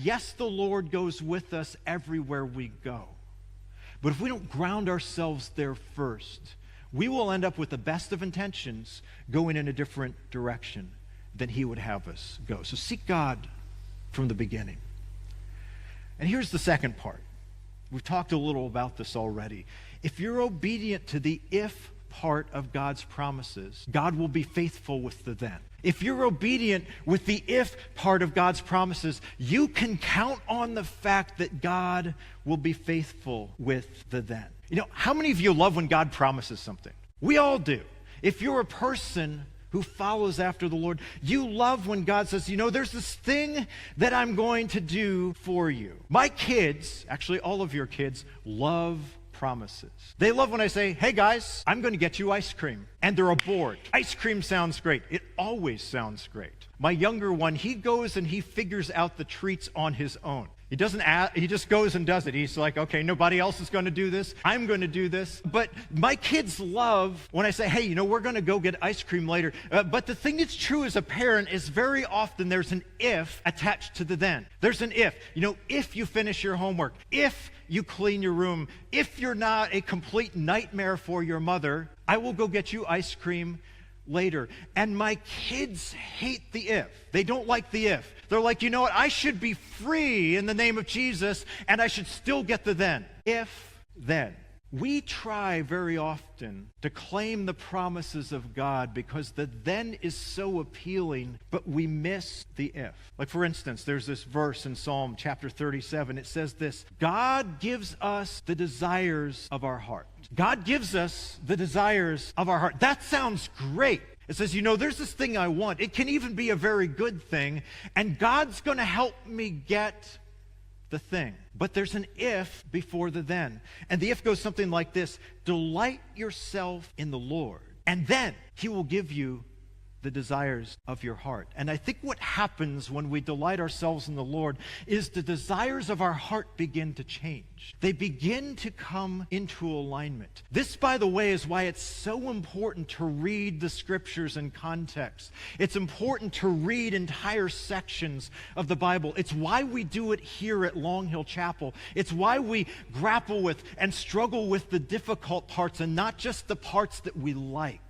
yes, the Lord goes with us everywhere we go. But if we don't ground ourselves there first, we will end up with the best of intentions going in a different direction than he would have us go. So seek God from the beginning. And here's the second part. We've talked a little about this already. If you're obedient to the if part of God's promises, God will be faithful with the then. If you're obedient with the if part of God's promises, you can count on the fact that God will be faithful with the then. You know, how many of you love when God promises something? We all do. If you're a person who follows after the Lord, you love when God says, you know, there's this thing that I'm going to do for you. My kids, actually all of your kids, love promises. They love when I say, hey guys, I'm going to get you ice cream. And they're aboard. Ice cream sounds great. It always sounds great. My younger one, he goes and he figures out the treats on his own. He doesn't ask, he just goes and does it. He's like, okay, nobody else is going to do this. I'm going to do this. But my kids love when I say, hey, you know, we're going to go get ice cream later. But the thing that's true as a parent is very often there's an if attached to the then. There's an if. You know, if you finish your homework, if you clean your room, if you're not a complete nightmare for your mother, I will go get you ice cream later. And my kids hate the if. They don't like the if. They're like, you know what? I should be free in the name of Jesus, and I should still get the then. If, then. We try very often to claim the promises of God because the then is so appealing, but we miss the if. Like, for instance, there's this verse in Psalm chapter 37. It says this: God gives us the desires of our heart. God gives us the desires of our heart. That sounds great. It says, you know, there's this thing I want. It can even be a very good thing, and God's going to help me get the thing. But there's an if before the then. And the if goes something like this: delight yourself in the Lord, and then he will give you the desires of your heart. And I think what happens when we delight ourselves in the Lord is the desires of our heart begin to change. They begin to come into alignment. This, by the way, is why it's so important to read the scriptures in context. It's important to read entire sections of the Bible. It's why we do it here at Long Hill Chapel. It's why we grapple with and struggle with the difficult parts and not just the parts that we like.